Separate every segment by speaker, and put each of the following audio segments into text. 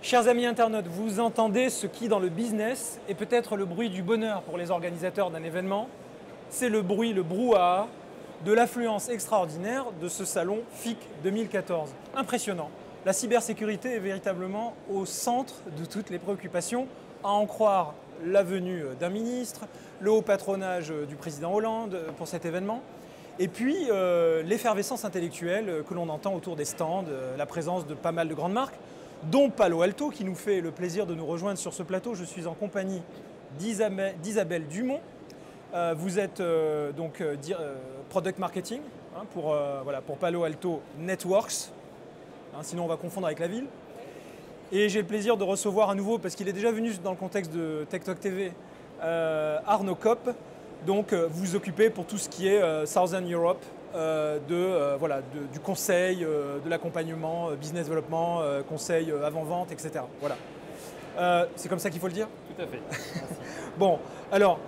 Speaker 1: Chers amis internautes, vous entendez ce qui, dans le business, est peut-être le bruit du bonheur pour les organisateurs d'un événement. C'est le bruit, le brouhaha de l'affluence extraordinaire de ce salon FIC 2014. Impressionnant. La cybersécurité est véritablement au centre de toutes les préoccupations, à en croire la venue d'un ministre, le haut patronage du président Hollande pour cet événement, et puis l'effervescence intellectuelle que l'on entend autour des stands, la présence de pas mal de grandes marques, dont Palo Alto, qui nous fait le plaisir de nous rejoindre sur ce plateau. Je suis en compagnie d'Isabelle Dumont. Vous êtes Product Marketing pour Palo Alto Networks, sinon on va confondre avec la ville. Et j'ai le plaisir de recevoir à nouveau, parce qu'il est déjà venu dans le contexte de Tech Talk TV, Arnaud Kopp. Donc vous vous occupez pour tout ce qui est Southern Europe, du conseil, de l'accompagnement, business development, conseil avant-vente, etc. Voilà. C'est comme ça qu'il faut le dire ?
Speaker 2: Tout à fait.
Speaker 1: Bon, alors,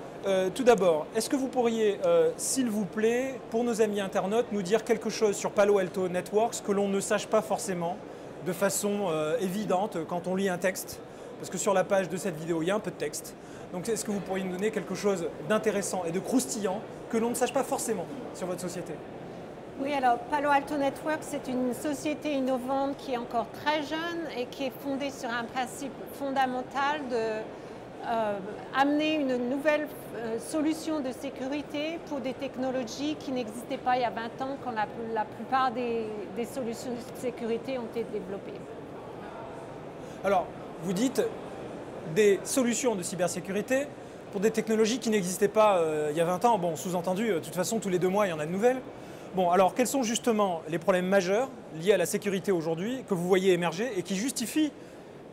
Speaker 1: tout d'abord, est-ce que vous pourriez, s'il vous plaît, pour nos amis internautes, nous dire quelque chose sur Palo Alto Networks que l'on ne sache pas forcément de façon évidente quand on lit un texte ? Parce que sur la page de cette vidéo, il y a un peu de texte. Donc est-ce que vous pourriez nous donner quelque chose d'intéressant et de croustillant que l'on ne sache pas forcément sur votre société ?
Speaker 3: Oui, alors Palo Alto Networks, c'est une société innovante qui est encore très jeune et qui est fondée sur un principe fondamental d'amener une nouvelle solution de sécurité pour des technologies qui n'existaient pas il y a 20 ans quand la plupart des solutions de sécurité ont été développées.
Speaker 1: Alors, vous dites des solutions de cybersécurité pour des technologies qui n'existaient pas il y a 20 ans. Bon, sous-entendu, de toute façon, tous les 2 mois, il y en a de nouvelles. Bon, alors, quels sont justement les problèmes majeurs liés à la sécurité aujourd'hui que vous voyez émerger et qui justifient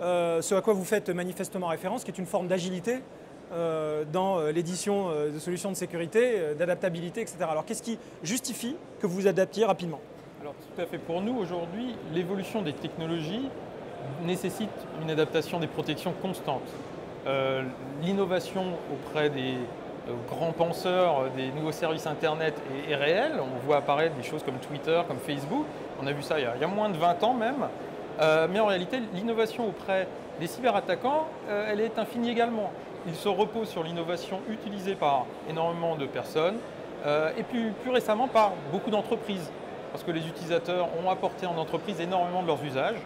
Speaker 1: ce à quoi vous faites manifestement référence, qui est une forme d'agilité dans l'édition de solutions de sécurité, d'adaptabilité, etc. Alors, qu'est-ce qui justifie que vous vous adaptiez rapidement ?
Speaker 2: Alors tout à fait. Pour nous, aujourd'hui, l'évolution des technologies nécessite une adaptation des protections constantes. L'innovation auprès des grands penseurs, des nouveaux services Internet est réelle. On voit apparaître des choses comme Twitter, comme Facebook. On a vu ça il y a moins de 20 ans même. Mais en réalité, l'innovation auprès des cyberattaquants, elle est infinie également. Il se repose sur l'innovation utilisée par énormément de personnes et puis plus récemment par beaucoup d'entreprises. Parce que les utilisateurs ont apporté en entreprise énormément de leurs usages.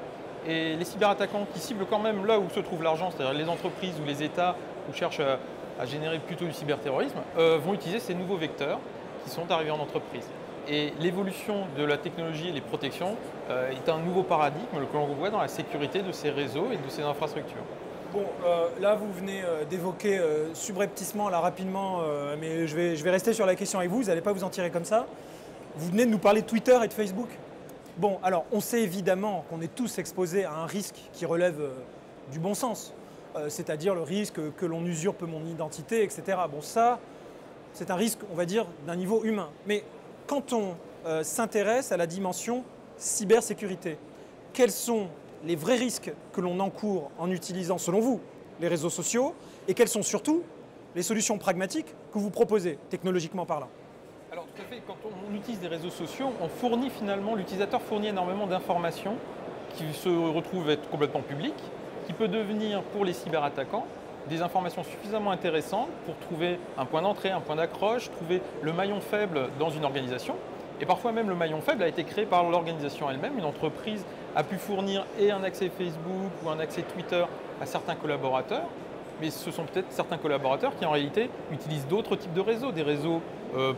Speaker 2: Et les cyberattaquants qui ciblent quand même là où se trouve l'argent, c'est-à-dire les entreprises ou les États qui cherchent à générer plutôt du cyberterrorisme, vont utiliser ces nouveaux vecteurs qui sont arrivés en entreprise. Et l'évolution de la technologie et les protections est un nouveau paradigme que l'on voit dans la sécurité de ces réseaux et de ces infrastructures.
Speaker 1: Bon, là vous venez d'évoquer subrepticement, là rapidement, mais je vais rester sur la question avec vous n'allez pas vous en tirer comme ça. Vous venez de nous parler de Twitter et de Facebook. Bon, alors on sait évidemment qu'on est tous exposés à un risque qui relève du bon sens, c'est-à-dire le risque que l'on usurpe mon identité, etc. Bon, ça, c'est un risque, on va dire, d'un niveau humain. Mais quand on s'intéresse à la dimension cybersécurité, quels sont les vrais risques que l'on encourt en utilisant, selon vous, les réseaux sociaux, et quelles sont surtout les solutions pragmatiques que vous proposez, technologiquement parlant ?
Speaker 2: Alors tout à fait, quand on utilise des réseaux sociaux, l'utilisateur fournit énormément d'informations qui se retrouvent être complètement publiques, qui peut devenir pour les cyberattaquants des informations suffisamment intéressantes pour trouver un point d'entrée, un point d'accroche, trouver le maillon faible dans une organisation. Et parfois même le maillon faible a été créé par l'organisation elle-même. Une entreprise a pu fournir et un accès Facebook ou un accès Twitter à certains collaborateurs, mais ce sont peut-être certains collaborateurs qui en réalité utilisent d'autres types de réseaux, des réseaux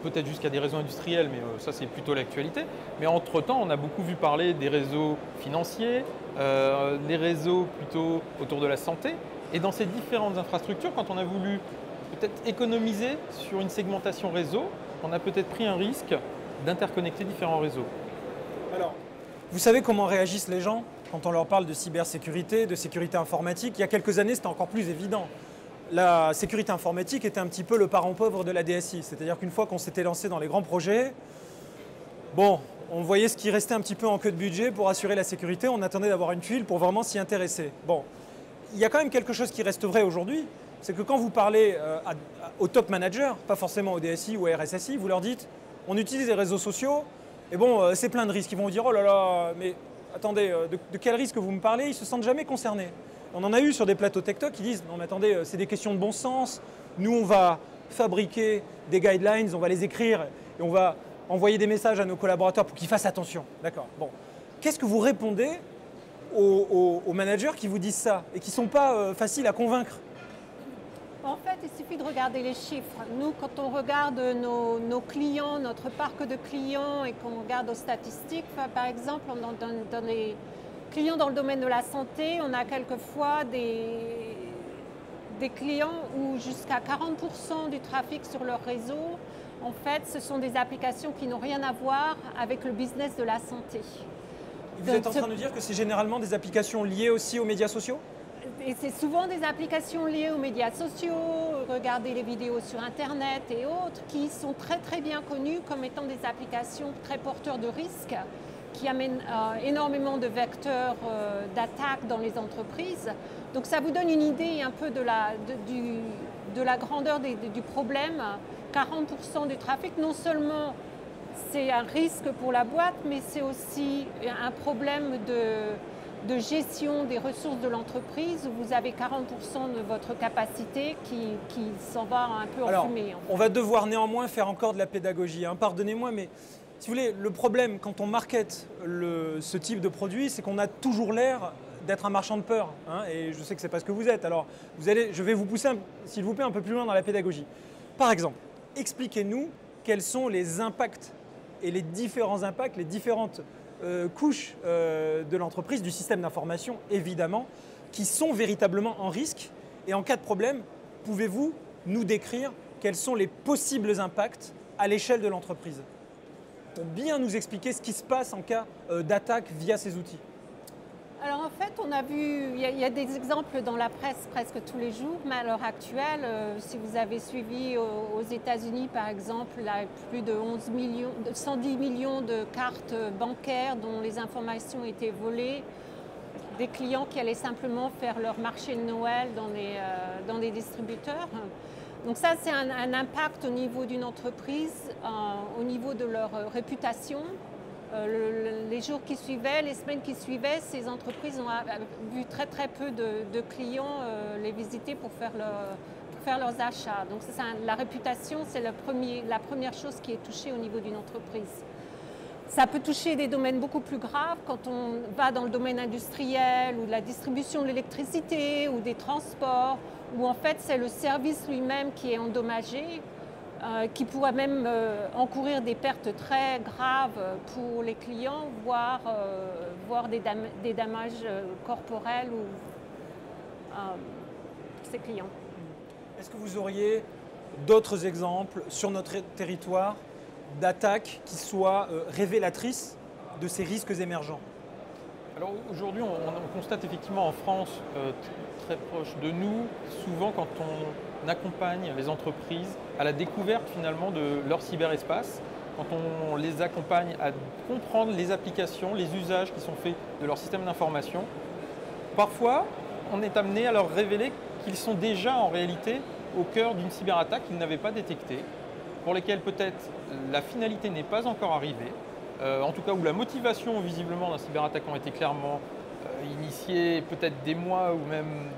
Speaker 2: peut-être jusqu'à des réseaux industriels, mais ça c'est plutôt l'actualité. Mais entre-temps, on a beaucoup vu parler des réseaux financiers, des réseaux plutôt autour de la santé. Et dans ces différentes infrastructures, quand on a voulu peut-être économiser sur une segmentation réseau, on a peut-être pris un risque d'interconnecter différents réseaux.
Speaker 1: Alors, vous savez comment réagissent les gens quand on leur parle de cybersécurité, de sécurité informatique ? Il y a quelques années, c'était encore plus évident. La sécurité informatique était un petit peu le parent pauvre de la DSI. C'est-à-dire qu'une fois qu'on s'était lancé dans les grands projets, bon, on voyait ce qui restait un petit peu en queue de budget pour assurer la sécurité. On attendait d'avoir une tuile pour vraiment s'y intéresser. Bon, il y a quand même quelque chose qui reste vrai aujourd'hui. C'est que quand vous parlez aux top managers, pas forcément au DSI ou à RSSI, vous leur dites on utilise les réseaux sociaux et bon, c'est plein de risques. Ils vont vous dire oh là là, mais attendez, de quel risque vous me parlez? Ils ne se sentent jamais concernés. On en a eu sur des plateaux TikTok qui disent, non mais attendez, c'est des questions de bon sens, nous on va fabriquer des guidelines, on va les écrire et on va envoyer des messages à nos collaborateurs pour qu'ils fassent attention. D'accord. Bon. Qu'est-ce que vous répondez aux managers qui vous disent ça et qui ne sont pas faciles à convaincre?
Speaker 3: En fait, il suffit de regarder les chiffres. Nous, quand on regarde nos clients, notre parc de clients et qu'on regarde aux statistiques, par exemple, dans les clients dans le domaine de la santé, on a quelquefois des clients où jusqu'à 40% du trafic sur leur réseau, en fait, ce sont des applications qui n'ont rien à voir avec le business de la santé.
Speaker 1: Vous êtes en train de dire que c'est généralement des applications liées aussi aux médias sociaux?
Speaker 3: Et c'est souvent des applications liées aux médias sociaux, regardez les vidéos sur Internet et autres, qui sont très très bien connues comme étant des applications très porteurs de risques, qui amènent énormément de vecteurs d'attaque dans les entreprises. Donc ça vous donne une idée un peu de la grandeur du problème. 40% du trafic, non seulement c'est un risque pour la boîte, mais c'est aussi un problème de gestion des ressources de l'entreprise où vous avez 40% de votre capacité qui s'en va un peu en fumée. En fait.
Speaker 1: On va devoir néanmoins faire encore de la pédagogie. Hein. Pardonnez-moi, mais si vous voulez, le problème quand on market ce type de produit, c'est qu'on a toujours l'air d'être un marchand de peur. Hein, et je sais que ce n'est pas ce que vous êtes. Alors, je vais vous pousser, s'il vous plaît, un peu plus loin dans la pédagogie. Par exemple, expliquez-nous quels sont les impacts et les différents impacts, les différentes couches de l'entreprise, du système d'information, évidemment, qui sont véritablement en risque. Et en cas de problème, pouvez-vous nous décrire quels sont les possibles impacts à l'échelle de l'entreprise? Pour bien nous expliquer ce qui se passe en cas d'attaque via ces outils.
Speaker 3: Alors en fait, on a vu, il y a des exemples dans la presse presque tous les jours, mais à l'heure actuelle, si vous avez suivi aux États-Unis par exemple, là, plus de 110 millions de cartes bancaires dont les informations étaient volées, des clients qui allaient simplement faire leur marché de Noël dans des distributeurs. Donc ça, c'est un impact au niveau d'une entreprise, au niveau de leur réputation. Les jours qui suivaient, les semaines qui suivaient, ces entreprises ont vu très très peu de clients les visiter pour faire leurs achats. Donc la réputation, c'est la première chose qui est touchée au niveau d'une entreprise. Ça peut toucher des domaines beaucoup plus graves quand on va dans le domaine industriel ou de la distribution de l'électricité ou des transports, où en fait c'est le service lui-même qui est endommagé. Qui pourrait même encourir des pertes très graves pour les clients, voire des dommages corporels ou ses clients.
Speaker 1: Est-ce que vous auriez d'autres exemples sur notre territoire d'attaques qui soient révélatrices de ces risques émergents?
Speaker 2: Alors aujourd'hui, on constate effectivement en France, très proche de nous, souvent quand on accompagne les entreprises à la découverte finalement de leur cyberespace, quand on les accompagne à comprendre les applications, les usages qui sont faits de leur système d'information, parfois on est amené à leur révéler qu'ils sont déjà en réalité au cœur d'une cyberattaque qu'ils n'avaient pas détectée, pour lesquelles peut-être la finalité n'est pas encore arrivée, en tout cas où la motivation visiblement d'un cyberattaquant était clairement initiée peut-être des mois ou même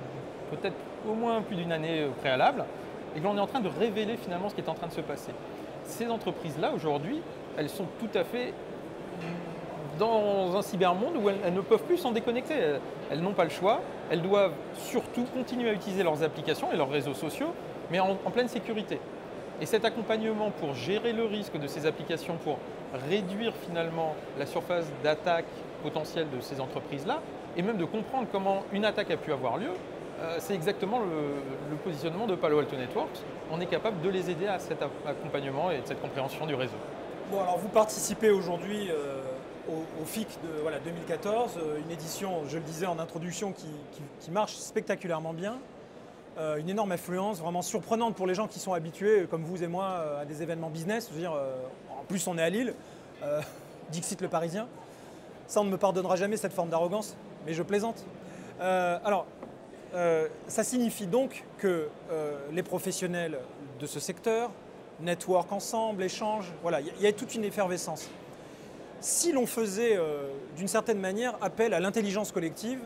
Speaker 2: peut-être au moins plus d'une année au préalable, et que l'on est en train de révéler finalement ce qui est en train de se passer. Ces entreprises-là aujourd'hui, elles sont tout à fait dans un cybermonde où elles ne peuvent plus s'en déconnecter. Elles n'ont pas le choix, elles doivent surtout continuer à utiliser leurs applications et leurs réseaux sociaux, mais en pleine sécurité. Et cet accompagnement pour gérer le risque de ces applications, pour réduire finalement la surface d'attaque potentielle de ces entreprises-là, et même de comprendre comment une attaque a pu avoir lieu, c'est exactement le positionnement de Palo Alto Networks. On est capable de les aider à cet accompagnement et de cette compréhension du réseau.
Speaker 1: Bon, alors vous participez aujourd'hui au FIC de 2014, une édition, je le disais en introduction, qui marche spectaculairement bien. Une énorme influence, vraiment surprenante pour les gens qui sont habitués, comme vous et moi, à des événements business. Je veux dire, en plus, on est à Lille, Dixit le Parisien. Ça, on ne me pardonnera jamais cette forme d'arrogance, mais je plaisante. Ça signifie donc que les professionnels de ce secteur network ensemble, échangent, voilà, il y a toute une effervescence. si l'on faisait d'une certaine manière appel à l'intelligence collective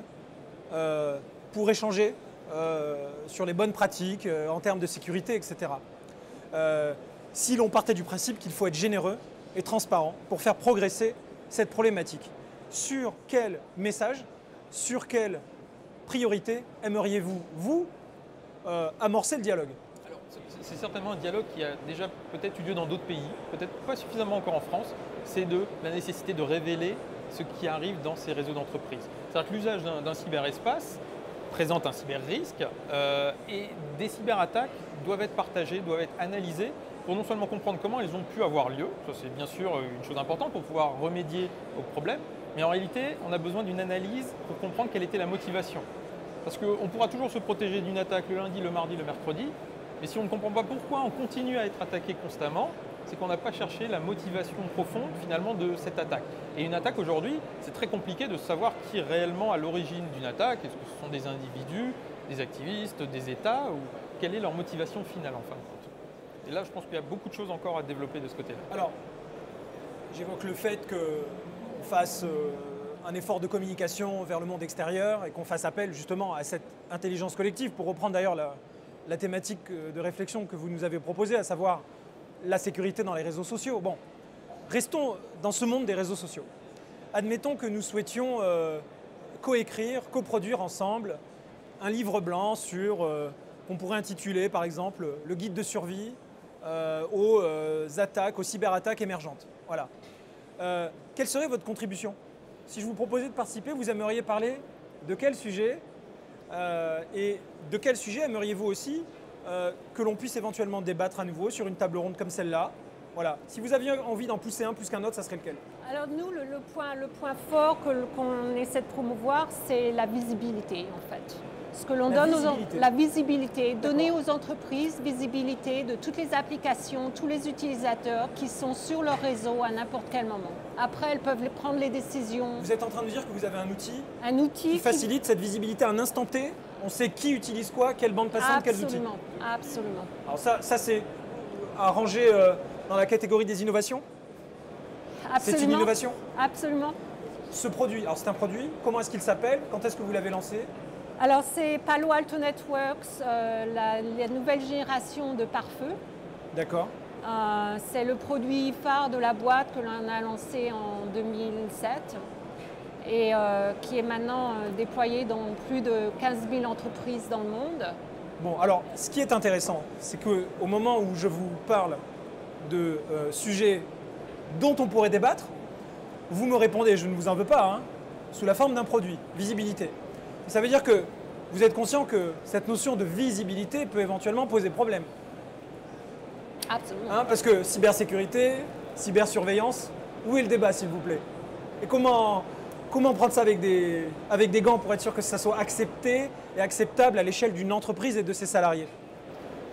Speaker 1: pour échanger sur les bonnes pratiques en termes de sécurité, etc. Si l'on partait du principe qu'il faut être généreux et transparent pour faire progresser cette problématique. Sur quel message, sur quelle priorité aimeriez-vous, vous, amorcer le dialogue?
Speaker 2: Alors, c'est certainement un dialogue qui a déjà peut-être eu lieu dans d'autres pays, peut-être pas suffisamment encore en France. C'est de la nécessité de révéler ce qui arrive dans ces réseaux d'entreprise. C'est-à-dire que l'usage d'un cyberespace présente un cyber-risque et des cyberattaques doivent être partagées, doivent être analysées pour non seulement comprendre comment elles ont pu avoir lieu, ça c'est bien sûr une chose importante pour pouvoir remédier aux problèmes, mais en réalité on a besoin d'une analyse pour comprendre quelle était la motivation. Parce qu'on pourra toujours se protéger d'une attaque le lundi, le mardi, le mercredi, mais si on ne comprend pas pourquoi on continue à être attaqué constamment, c'est qu'on n'a pas cherché la motivation profonde finalement de cette attaque. Et une attaque aujourd'hui, c'est très compliqué de savoir qui est réellement à l'origine d'une attaque. Est-ce que ce sont des individus, des activistes, des États, ou quelle est leur motivation finale en fin de compte? Et là, je pense qu'il y a beaucoup de choses encore à développer de ce côté-là.
Speaker 1: Alors, j'évoque le fait qu'on fasse un effort de communication vers le monde extérieur et qu'on fasse appel justement à cette intelligence collective, pour reprendre d'ailleurs la thématique de réflexion que vous nous avez proposée, à savoir la sécurité dans les réseaux sociaux. Bon, restons dans ce monde des réseaux sociaux. Admettons que nous souhaitions coécrire, coproduire ensemble un livre blanc sur, qu'on pourrait intituler par exemple « Le guide de survie aux attaques, aux cyberattaques émergentes ». Voilà. Quelle serait votre contribution? Si je vous proposais de participer, vous aimeriez parler de quel sujet et de quel sujet aimeriez-vous aussi que l'on puisse éventuellement débattre à nouveau sur une table ronde comme celle-là? Voilà. Si vous aviez envie d'en pousser un plus qu'un autre, ça serait lequel?
Speaker 3: Alors nous, le point fort qu'on essaie de promouvoir, c'est la visibilité en fait. Ce que l'on donne la visibilité, donner aux entreprises visibilité de toutes les applications, tous les utilisateurs qui sont sur leur réseau à n'importe quel moment. Après, elles peuvent prendre les décisions.
Speaker 1: Vous êtes en train de dire que vous avez un outil qui facilite cette visibilité à un instant T. On sait qui utilise quoi, quelle bande passante, quels outils.
Speaker 3: Absolument.
Speaker 1: Alors ça c'est à ranger dans la catégorie des innovations?
Speaker 3: Absolument.
Speaker 1: C'est une innovation?
Speaker 3: Absolument.
Speaker 1: Ce produit, alors c'est un produit, comment est-ce qu'il s'appelle? Quand est-ce que vous l'avez lancé?
Speaker 3: Alors c'est Palo Alto Networks, la nouvelle génération de pare-feu.
Speaker 1: D'accord.
Speaker 3: C'est le produit phare de la boîte que l'on a lancé en 2007 et qui est maintenant déployé dans plus de 15 000 entreprises dans le monde.
Speaker 1: Bon, alors ce qui est intéressant, c'est qu'au moment où je vous parle de sujets dont on pourrait débattre, vous me répondez, je ne vous en veux pas, hein, sous la forme d'un produit, visibilité. Ça veut dire que vous êtes conscient que cette notion de visibilité peut éventuellement poser problème.
Speaker 3: Absolument.
Speaker 1: Hein, parce que cybersécurité, cybersurveillance, où est le débat s'il vous plaît? Et comment prendre ça avec des gants pour être sûr que ça soit accepté et acceptable à l'échelle d'une entreprise et de ses salariés?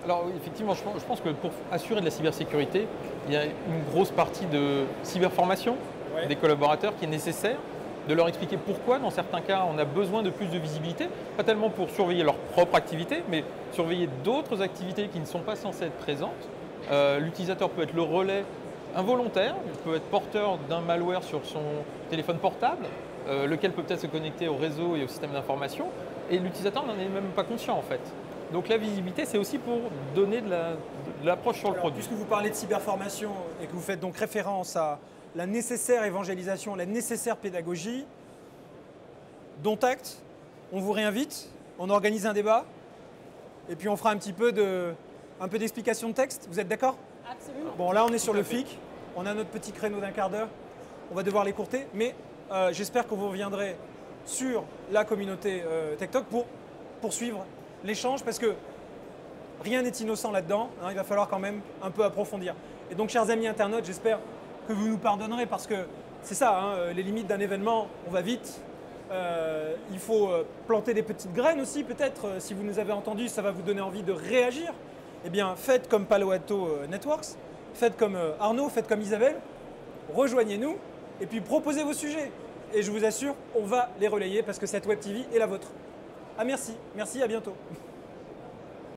Speaker 2: Alors oui, effectivement, je pense que pour assurer de la cybersécurité, il y a une grosse partie de cyberformation des collaborateurs qui est nécessaire, de leur expliquer pourquoi, dans certains cas, on a besoin de plus de visibilité, pas tellement pour surveiller leur propre activité, mais surveiller d'autres activités qui ne sont pas censées être présentes. L'utilisateur peut être le relais involontaire, il peut être porteur d'un malware sur son téléphone portable, lequel peut peut-être se connecter au réseau et au système d'information, et l'utilisateur n'en est même pas conscient en fait. Donc la visibilité, c'est aussi pour donner de l'approche sur le produit.
Speaker 1: Puisque vous parlez de cyberformation et que vous faites donc référence à la nécessaire évangélisation, la nécessaire pédagogie, dont acte, on vous réinvite, on organise un débat, et puis on fera un peu d'explication de texte. Vous êtes d'accord?
Speaker 3: Absolument.
Speaker 1: Bon, là on est sur le FIC, on a notre petit créneau d'un quart d'heure, on va devoir l'écourter, mais j'espère que vous reviendrez sur la communauté TechTalk pour poursuivre l'échange, parce que rien n'est innocent là-dedans, hein, il va falloir quand même un peu approfondir. Et donc, chers amis internautes, j'espère que vous nous pardonnerez, parce que c'est ça, hein, les limites d'un événement, on va vite. Il faut planter des petites graines aussi, peut-être, si vous nous avez entendus, ça va vous donner envie de réagir. Eh bien, faites comme Palo Alto Networks, faites comme Arnaud, faites comme Isabelle, rejoignez-nous, et puis proposez vos sujets. Et je vous assure, on va les relayer, parce que cette Web TV est la vôtre. Ah merci, à bientôt.